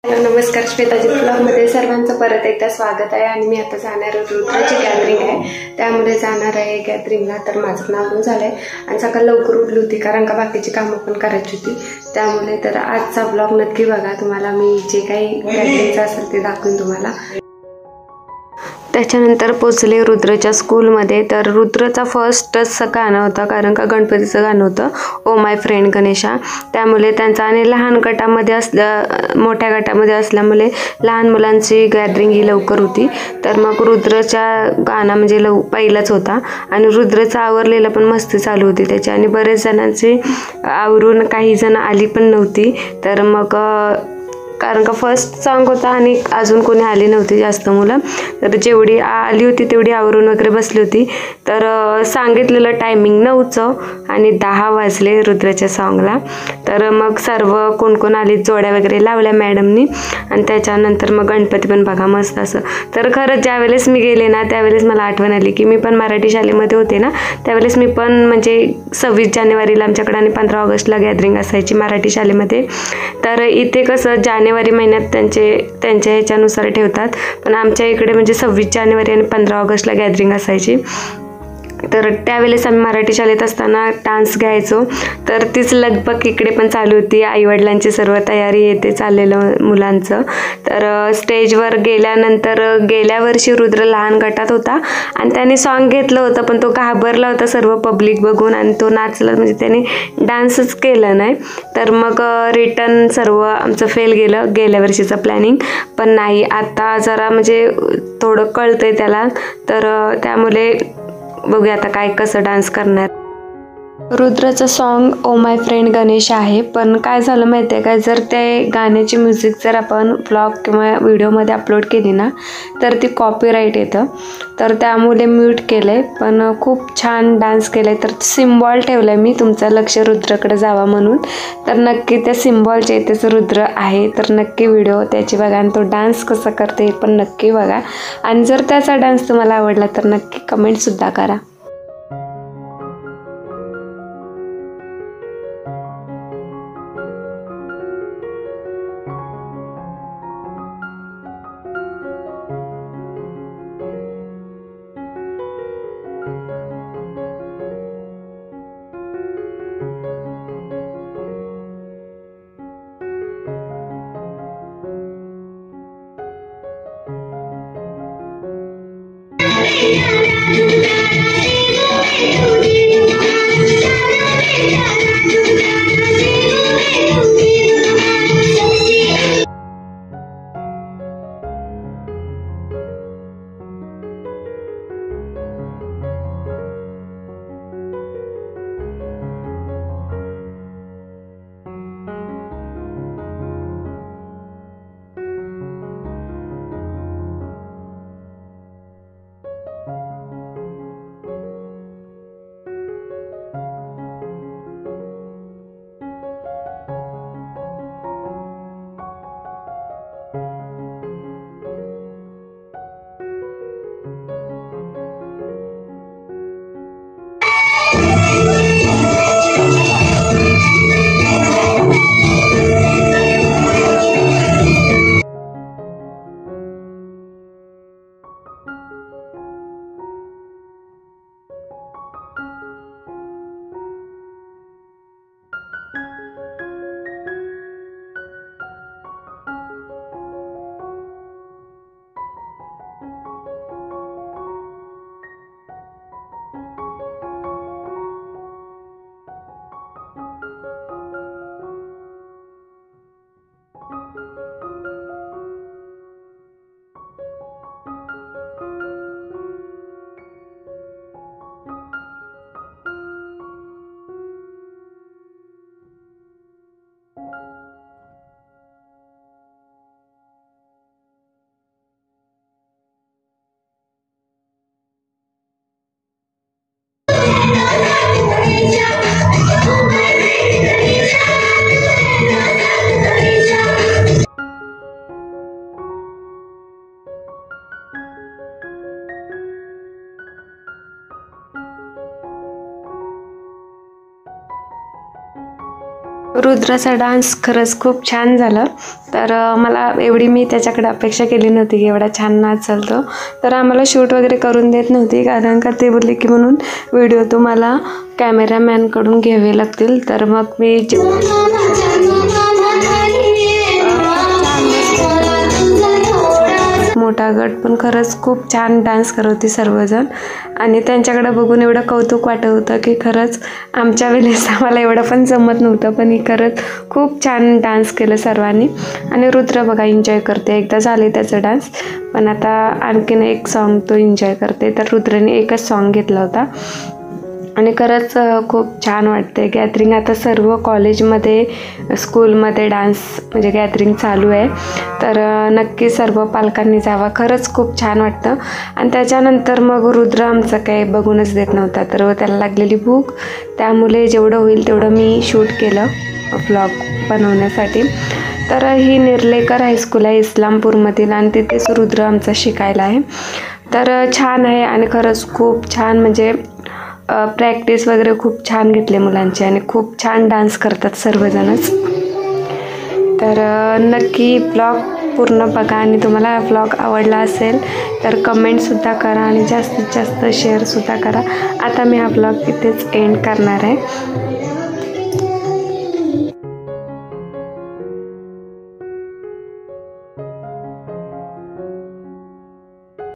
Hello नमस्कार, श्वेताजी ब्लॉगमध्ये सर्वांचं परत एकदा स्वागत आहे. आणि मी आता जाणार रुद्राची गॅदरिंग आहे, त्यामुळे जाणार आहे गॅदरिंगला. तर माझं नाव झालंय आणि सकाळ लवकर उठली होती कारण का बाकीची कामं पण करायची होती त्यामुळे. तर आजचा ब्लॉग नक्की बघा, तुम्हाला मी जे काही गॅदरिंगचं असेल ते दाखवून तुम्हाला. त्याच्यानंतर पोचले रुद्रच्या स्कूलमध्ये. तर रुद्रचा फर्स्टच गाणं होतं कारण का गणपतीचं गाणं होतं ओ माय फ्रेंड गणेशा. त्यामुळे त्यांचा आणि लहान गटामध्ये मोठ्या गटामध्ये असल्यामुळे लहान मुलांची गॅदरिंग ही लवकर होती. तर मग रुद्रच्या गाणं म्हणजे पहिलाच होता आणि रुद्रचं आवरलेलं पण मस्ती चालू होती त्याची. आणि बरेच जणांची आवरून काही जण आली पण नव्हती. तर मग कारण का फर्स्ट सॉन्ग होता आणि अजून कोणी आली नव्हती जास्त मुलं. तर जेवढी आली होती तेवढी आवरून वगैरे बसली होती. तर सांगितलेलं टायमिंग 9चं आणि 10 वाजले रुद्राच्या सॉन्गला. तर मग सर्व कोण कोण आली जोड्या वगैरे लावल्या मॅडमनी. आणि त्याच्यानंतर मग गणपती पण बघा मस्त असं. तर खरंच ज्यावेळेस मी गेले ना त्यावेळेस मला आठवण आली की मी पण मराठी शाळेमध्ये होते ना, त्यावेळेस मी पण म्हणजे 26 जानेवारीला आमच्याकडे आणि 15 ऑगस्टला गॅदरिंग असायची मराठी शाळेमध्ये. तर इथे कसं जानेवारी महिन्यात त्यांच्या ह्याच्यानुसार ठेवतात, पण आमच्या इकडे म्हणजे 26 जानेवारी आणि 15 ऑगस्टला गॅदरिंग असायची. तर त्यावेळेस आम्ही मराठी शाळेत असताना डान्स घ्यायचो. तर तीच लगबग इकडे पण चालू होती. आईवडिलांची सर्व तयारी येते चाललेलं मुलांचं. तर स्टेजवर गेल्या वर्षी रुद्र लहान गटात होता आणि त्याने सॉन्ग घेतलं होतं, पण तो घाबरला होता सर्व पब्लिक बघून आणि तो नाचला म्हणजे त्याने डान्सच केलं नाही. तर मग रिटर्न सर्व आमचं फेल गेलं गेल्या वर्षीचं प्लॅनिंग. पण नाही, आता जरा म्हणजे थोडं कळतंय त्याला. तर त्यामुळे बघूया आता काय कसं डान्स करणार. रुद्राचं song oh my friend Ganesh आहे. पण काय झालं माहिती आहे का, जर ते गाण्याची म्युझिक जर आपण ब्लॉग किंवा व्हिडिओमध्ये अपलोड केली ना तर ती कॉपीराईट येतं. तर त्यामुळे म्यूट केलं आहे. पण खूप छान डान्स केलं आहे. तर सिम्बॉल ठेवलं आहे मी, तुमचं लक्ष रुद्राकडे जावा म्हणून. तर नक्की त्या सिम्बॉलच्या इथेच रुद्र आहे. तर नक्की व्हिडिओ त्याची बघा आणि तो डान्स कसा करते हे पण नक्की बघा. आणि जर त्याचा डान्स तुम्हाला आवडला तर नक्की कमेंटसुद्धा करा. रुद्राचा डान्स खरंच खूप छान झाला. तर मला एवढी मी त्याच्याकडे अपेक्षा केली नव्हती की एवढा छान नाच चालतो. तर आम्हाला शूट वगैरे करून देत नव्हती, कारण का ते बोलले की म्हणून व्हिडिओ तुम्हाला कॅमेरामॅनकडून घ्यावे लागतील. तर मग मी मोठा गट पण खरंच खूप छान डान्स करत होते सर्वजण, आणि त्यांच्याकडे बघून एवढं कौतुक वाटत होतं की खरंच आमच्या वेळेस आम्हाला एवढं पण जमत नव्हतं, पण ही खरंच खूप छान डान्स केलं सर्वांनी. आणि रुद्र बघा एन्जॉय करते. एकदा झाले त्याचा डान्स, पण आता आणखीन एक सॉन्ग तो एन्जॉय करते. तर रुद्रने एकच सॉन्ग घेतला होता आणि खरंच खूप छान वाटते. गॅदरिंग आता सर्व कॉलेजमध्ये, स्कूलमध्ये डान्स म्हणजे गॅदरिंग चालू आहे. तर नक्की सर्व पालकांनी जावा, खरंच खूप छान वाटतं. आणि त्याच्यानंतर मग रुद्र आमचं काही बघूनच देत नव्हता, तर त्याला लागलेली भूक, त्यामुळे जेवढं होईल तेवढं मी शूट केलं व्लॉग बनवण्यासाठी. तर ही निर्लेकर हायस्कूल आहे इस्लामपूरमधील, आणि तिथेच रुद्र आमचा शिकायला आहे. तर छान आहे आणि खरंच खूप छान, म्हणजे प्रॅक्टिस वगैरे खूप छान घेतले मुलांचे, आणि खूप छान डान्स करतात सर्वजणच. तर नक्की ब्लॉग पूर्ण बघा, आणि तुम्हाला ब्लॉग आवडला असेल तर कमेंटसुद्धा करा आणि जास्तीत जास्त शेअरसुद्धा करा. आता मी हा ब्लॉग इथेच एंड करणार आहे.